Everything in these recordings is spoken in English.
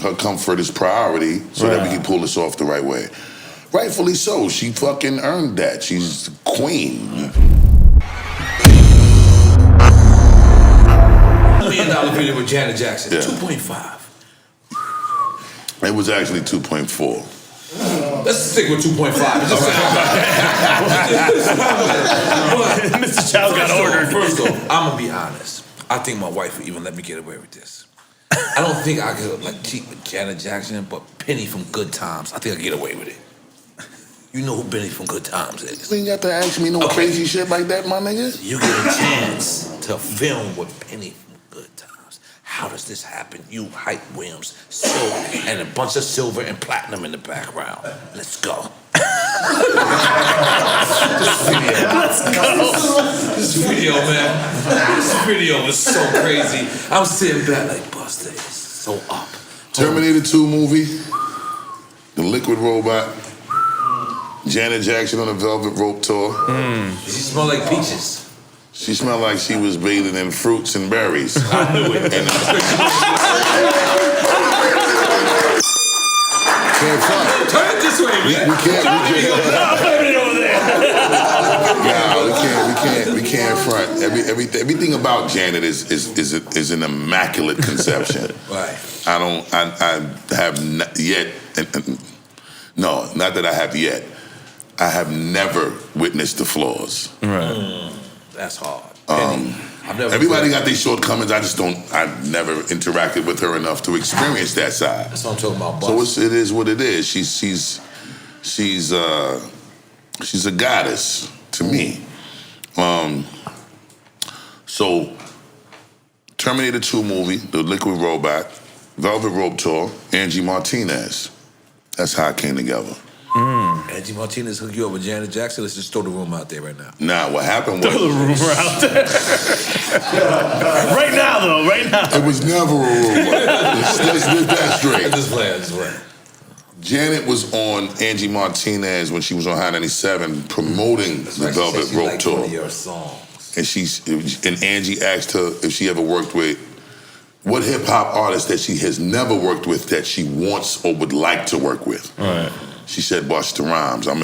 her comfort is priority so that we can pull this off the right way. Rightfully so. She fucking earned that. She's the queen. $1 million video with Janet Jackson. Yeah. 2.5. It was actually 2.4. Let's stick with 2.5. Mr. Child got ordered. First off, I'm gonna be honest. I think my wife would even let me get away with this. I don't think I could like cheat with Janet Jackson, but Penny from Good Times, I think I could get away with it. You know who Penny from Good Times is. You ain't got to ask me no crazy shit like that, my nigga. You get a chance to film with Penny from Good Times. How does this happen? You, Hype Williams, Silk, and a bunch of silver and platinum in the background. Let's go. This video, man. This video is so crazy. I'm sitting back like, Busta is so up. Terminator 2 movie, The Liquid Robot, Janet Jackson on a Velvet Rope tour. She smell like peaches. She smelled like she was bathing in fruits and berries. I knew it. Can't front. Turn it this way, man. We can't. We can't front. Everything about Janet is an immaculate conception. Right. I have not yet. No, not that I have yet. I have never witnessed the flaws. Right. That's hard. Everybody got their shortcomings. I've never interacted with her enough to experience that side. That's what I'm talking about. So it is what it is. She's a goddess to me. So Terminator 2 movie, The Liquid Robot, Velvet Rope Tour, Angie Martinez. That's how it came together. Angie Martinez hooked you up with Janet Jackson. Let's just throw the rumor out there right now. Nah, what happened was... Throw the rumor out there. Right now, though. Right now. It was never a rumor. Let's get that straight. Just play. Janet was on Angie Martinez when she was on High 97 promoting the Velvet Rope Tour. One of your songs. And Angie asked her if she ever worked with what hip hop artist that she has never worked with that she wants or would like to work with. Right. She said Busta Rhymes. I'm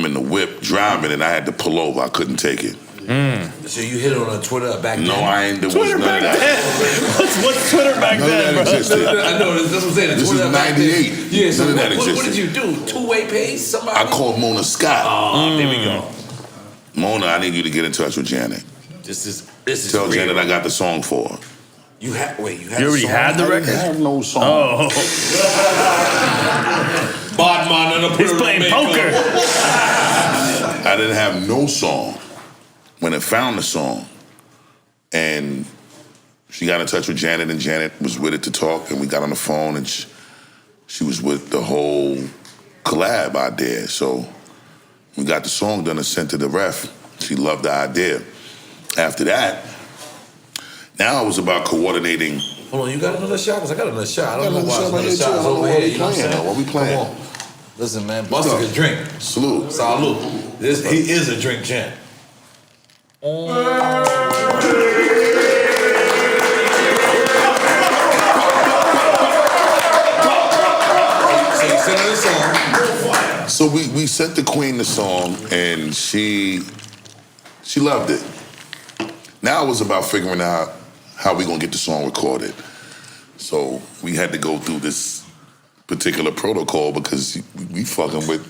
in the whip driving and I had to pull over. I couldn't take it. So you hit it on Twitter back then? No, I ain't. There was Twitter none back of that. then. What's Twitter back None then, of that existed. I know, that's what I'm saying. This Twitter is back then. 98. Yeah, so None of that what existed. did you do? Two-way page? Somebody? I called Mona Scott. Oh, there we go. Mona, I need you to get in touch with Janet. This is Tell real. Janet I got the song for her. You already had the record? I have no song. Oh. Bodman and a He's playing poker. I didn't have no song when I found the song. And she got in touch with Janet, and Janet was with it to talk, and we got on the phone, and she was with the whole collab idea. So we got the song done and sent to the ref. She loved the idea. After that, now it was about coordinating. Hold on, you got another shot? Because I got another shot. I don't know why another another shot shot is right over here, here. You know what I'm saying? What we playing? Come on. Listen, man, Busta can drink. Salute. Salute. He is a drink champ. So you sent her the song. So we sent the queen the song, and she loved it. Now it was about figuring out how we gonna get the song recorded. So we had to go through this particular protocol because we fucking with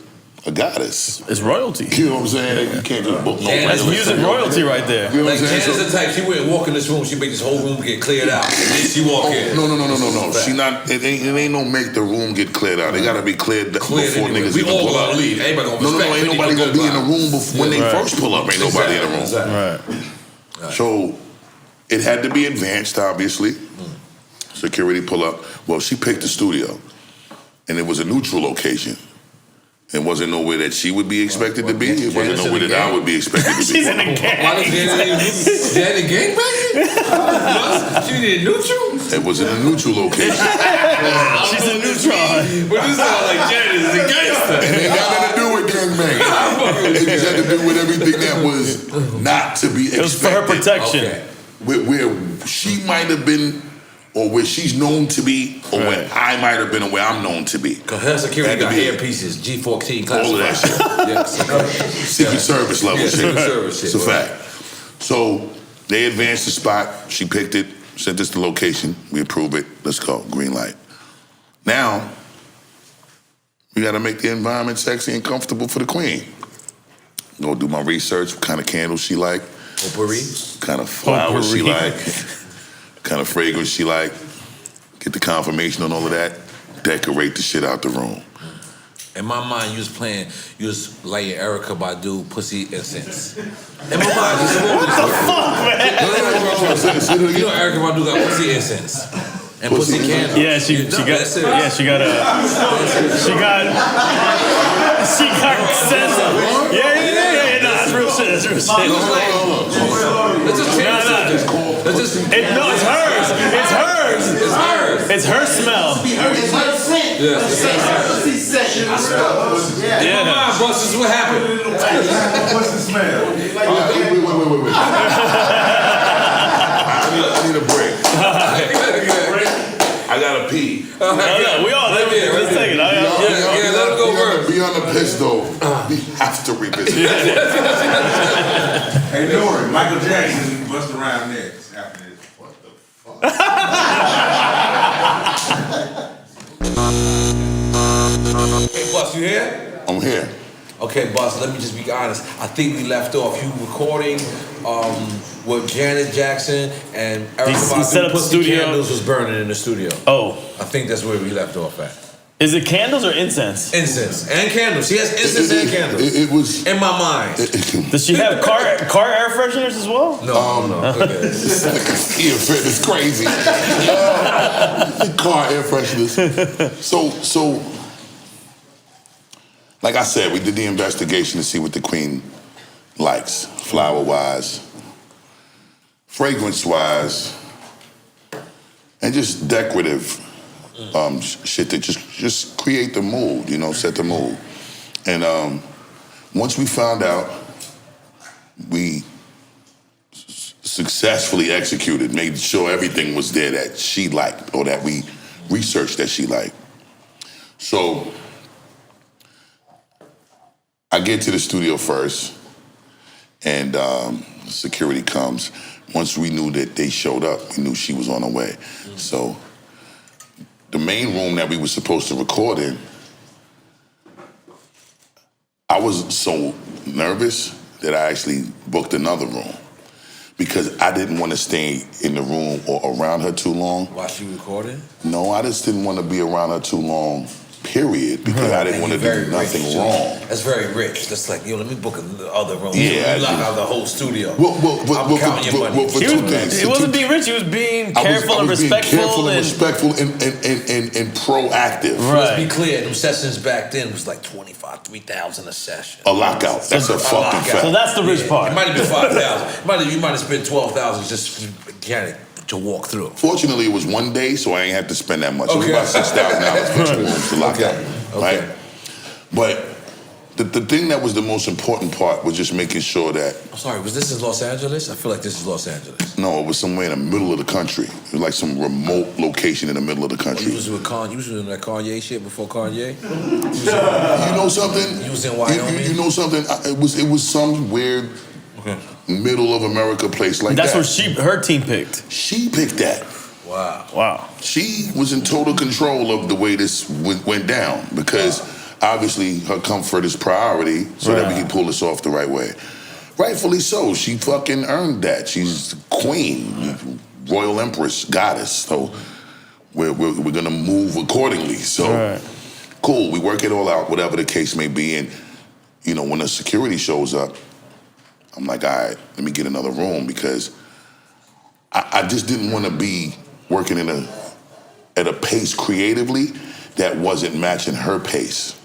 a goddess. It's royalty. You know what I'm saying? You can't just book no That's music royalty right there. You know Like what I'm saying? Janet's the type, she wouldn't walk in this room, she make this whole room get cleared out. And then she walk in. No. She not. It ain't no make the room get cleared out. They gotta be cleared before anyway. niggas We even all pull gonna up. leave. Everybody gonna respect Ain't Penny nobody for gonna be good in the room when they first pull up. Ain't nobody in the room. Exactly. Right. So it had to be advanced, obviously. Security pull up. Well, she picked the studio, and it was a neutral location. It wasn't nowhere that she would be expected to be. It wasn't nowhere that I would be expected to be. She's in a gang. Why did Janet gang banging? She did neutral? It was in a neutral location. She's a neutron. But this sounds like Janet is a gangster. And it had nothing to do with gangbang. It just had to do with everything that was not to be expected. It was for her protection. Okay. Where she might have been or where she's known to be, or where I might have been, or where I'm known to be. Because her security got earpieces, G14 classified. All of that shit. Secret Service level shit. Secret Service shit. It's a fact. So they advanced the spot. She picked it, sent us the location. We approve it. Let's go. Green light. Now, we got to make the environment sexy and comfortable for the queen. Go do my research. What kind of candles she like? Potpourri? What kind of flowers she like? What kind of fragrance she like? Get the confirmation on all of that. Decorate the shit out the room. In my mind, you was lighting Erykah Badu pussy incense. In my mind, what the fuck, man? You know Erykah Badu got pussy incense. And pussy candles. Yeah, she got sense. Yeah, no, that's real shit. That's real shit. Let's just change the subject. No, it's hers. It's hers. It's hers. It's her smell. It's her scent. Yeah. It's her scent. Yeah. Come on, boss, this is what happened. What's the smell? Wait. I need a break. I gotta pee. We all let's take it. Let him go first. Be on the piss though. We have to revisit it. Hey, N.O.R.E, Michael Jackson, Busta Rhymes next after this. What the fuck? Hey, boss, you here? I'm here. Okay, boss, let me just be honest. I think we left off you recording with Janet Jackson and Erykah Badu. Pussy candles was burning in the studio. Oh. I think that's where we left off at. Is it candles or incense? Incense and candles. She has incense and candles. It was in my mind. Does she have car air fresheners as well? No. Okay. Ear fit is crazy. Car air fresheners. So, like I said, we did the investigation to see what the queen likes, flower-wise, fragrance-wise, and just decorative shit that just create the mood, set the mood. And once we found out, we successfully executed, made sure everything was there that she liked or that we researched that she liked. So I get to the studio first, and security comes. Once we knew that they showed up, we knew she was on her way. So the main room that we were supposed to record in, I was so nervous that I actually booked another room because I didn't want to stay in the room or around her too long. While she recording? No, I just didn't want to be around her too long, period, because I didn't want to do nothing wrong. That's very rich. That's like, let me book another room. Yeah. You lock out the whole studio. I'm counting your money. He wasn't being rich. He was being careful and respectful. Careful and respectful and proactive. Right. Let's be clear. Them sessions back then was like $3,000 a session. A lockout. That's a fucking fact. So that's the rich part. It might have been $5,000. You might have spent $12,000 just to walk through. Fortunately, it was one day, so I ain't have to spend that much. It was about $6,000 for 2 rooms to lock out. Right? But the thing that was the most important part was just making sure that... I'm sorry, was this in Los Angeles? I feel like this is Los Angeles. No, it was somewhere in the middle of the country. It was like some remote location in the middle of the country. You was with Kanye? You was doing that Kanye shit before Kanye? You know something? You was in Wyoming? You know something? It was some weird middle of America place like That's that. That's where her team picked. She picked that. Wow. She was in total control of the way this went down because obviously her comfort is priority so that we can pull this off the right way. Rightfully so. She fucking earned that. She's queen, royal empress, goddess. So we're gonna move accordingly. So cool. We work it all out, whatever the case may be. And when the security shows up, I'm like, all right, let me get another room because I just didn't want to be working at a pace creatively that wasn't matching her pace.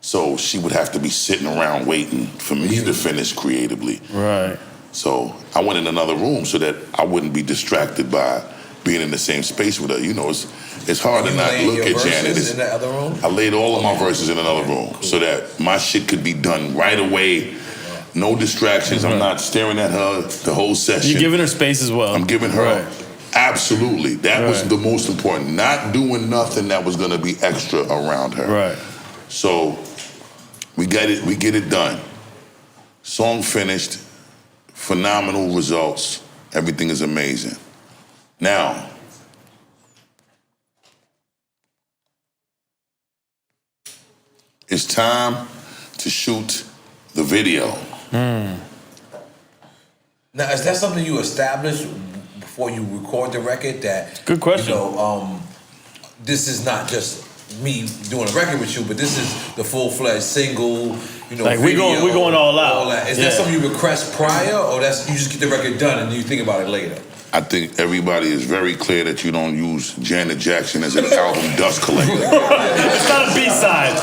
So she would have to be sitting around waiting for me to finish creatively. Right. So I went in another room so that I wouldn't be distracted by being in the same space with her. It's hard to not look at Janet. In that other room? I laid all of my verses in another room so that my shit could be done right away. No distractions. I'm not staring at her the whole session. You're giving her space as well. I'm giving her Absolutely. That was the most important. Not doing nothing that was going to be extra around her. Right. So we get it done. Song finished. Phenomenal results. Everything is amazing. Now, it's time to shoot the video. Now, is that something you established before you record the record? That good question. You know, this is not just me doing a record with you, but this is the full-fledged single. You know, like video, we going all out. All that. Is that something you request prior, or that's you just get the record done and you think about it later? I think everybody is very clear that you don't use Janet Jackson as an album dust collector. It's not a B-side.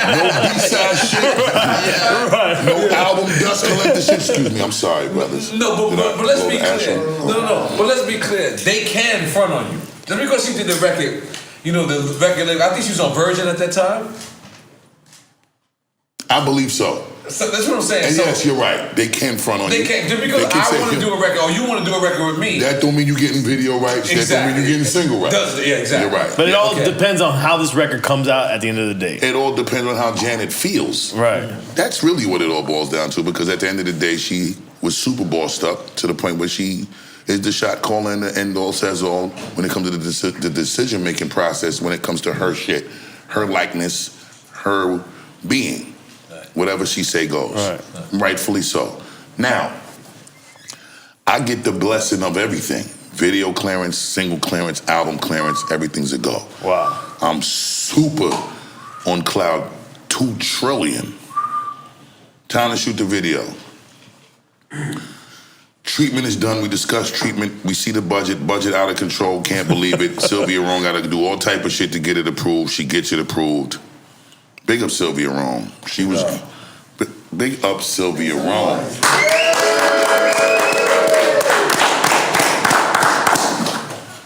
No B-side shit. Right. No album dust collector shit. Excuse me, I'm sorry, brothers. No, but let's be clear. No. But let's be clear. They can front on you. Just because she did the record, you know, the record label, I think she was on Virgin at that time. I believe so. So that's what I'm saying. And so yes, you're right. They can front on they you. can't, just because I want to do a record or you want to do a record with me. That don't mean you getting video rights. Exactly. That don't mean you getting single rights. Yeah, exactly. You're right. But it all depends on how this record comes out at the end of the day. It all depends on how Janet feels. Right. That's really what it all boils down to, because at the end of the day, she was super bossed up to the point where she is the shot caller and the end all says all when it comes to the decision-making process, when it comes to her shit, her likeness, her being. Whatever she say goes. Right. Rightfully so. Now, I get the blessing of everything. Video clearance, single clearance, album clearance, everything's a go. Wow. I'm super on cloud 2 trillion. Time to shoot the video. Treatment is done. We discussed treatment. We see the budget. Budget out of control. Can't believe it. Sylvia Rome got to do all type of shit to get it approved. She gets it approved. Big up Sylvia Rome. She was big up Sylvia Rome.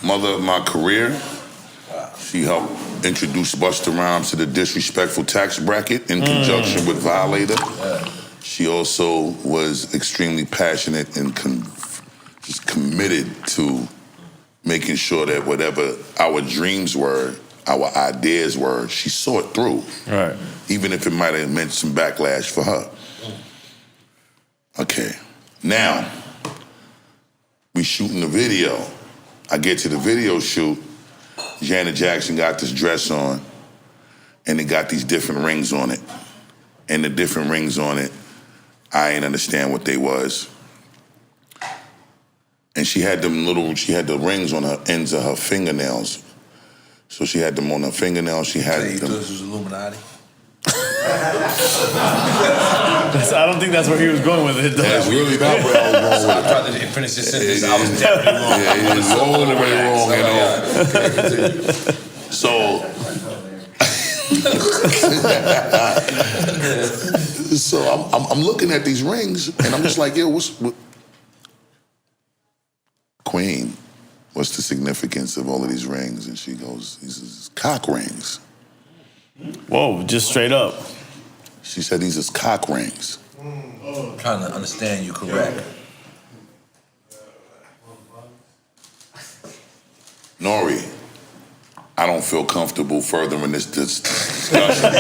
Mother of my career. She helped introduce Busta Rhymes to the disrespectful tax bracket in conjunction with Violator. She also was extremely passionate and just committed to making sure that whatever our dreams were, our ideas were, she saw it through. Right. Even if it might have meant some backlash for her. Okay. Now, we shooting the video. I get to the video shoot. Janet Jackson got this dress on, and it got these different rings on it. And the different rings on it, I ain't understand what they was. And she had the rings on her ends of her fingernails. So she had them on her fingernails. She had them. You thought this was Illuminati? I don't think that's where he was going with it. That's really not where I was going with it. I tried to finish this sentence. I was definitely wrong. Yeah, it's all the way wrong, you know. So I'm looking at these rings, and I'm just like, yo, what? Queen, what's the significance of all of these rings? And she goes, these is cock rings. Whoa, just straight up. She said these is cock rings. I'm trying to understand you correct. N.O.R.E, I don't feel comfortable furthering this discussion.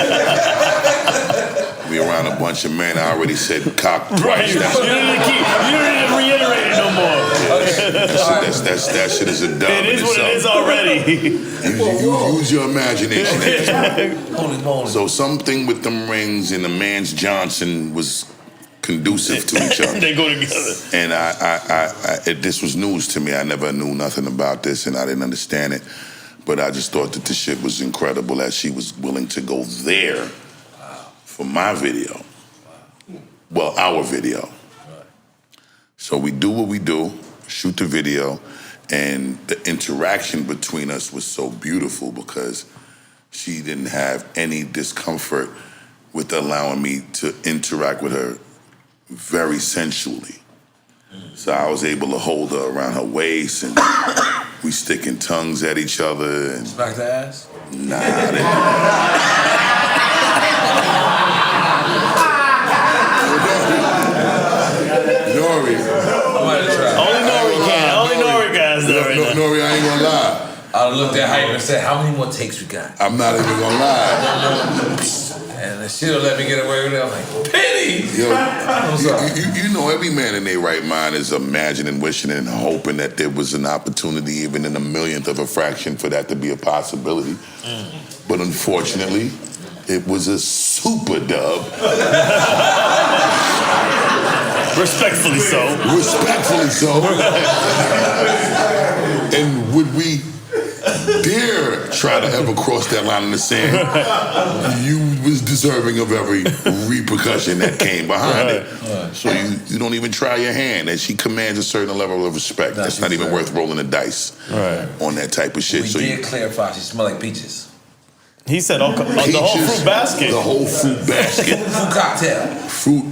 We around a bunch of men. I already said cock twice. Right, you don't need to reiterate it no more. That shit is a dub. It is what it is already. Use your imagination. Holy. So something with them rings and the man's Johnson was conducive to each other. They go together. And this was news to me. I never knew nothing about this, and I didn't understand it. But I just thought that the shit was incredible that she was willing to go there for my video. Well, our video. So we do what we do, shoot the video, and the interaction between us was so beautiful because she didn't have any discomfort with allowing me to interact with her very sensually. So I was able to hold her around her waist, and we sticking tongues at each other. And smack the ass? Nah. Only N.O.R.E can. Only N.O.R.E guys, though. N.O.R.E, I ain't gonna lie. I looked at Hype and said, how many more takes we got? I'm not even gonna lie. And she'll let me get away with it. I'm like, Penny! Yo, you know, every man in their right mind is imagining, wishing, and hoping that there was an opportunity, even in a millionth of a fraction, for that to be a possibility. But unfortunately, it was a super dub. Respectfully so. Respectfully so. And would we dare try to ever cross that line in the sand, you was deserving of every repercussion that came behind it. So you don't even try your hand, and she commands a certain level of respect. That's not even worth rolling the dice on that type of shit. We did clarify, she smelled like peaches. He said the whole fruit basket. The whole fruit basket. Fruit cocktail. Fruit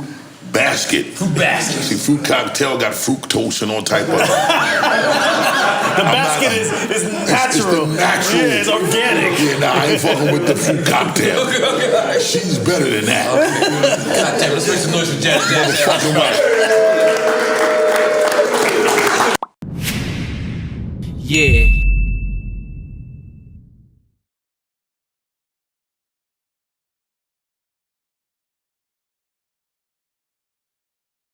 basket. Fruit basket. See, fruit cocktail got fructose and all type of... The basket is natural. It's natural. Yeah, it's organic. Yeah, nah, I ain't fucking with the fruit cocktail. Okay. She's better than that. God damn it, let's make some noise for Janet Jackson. Motherfucking right. Yeah.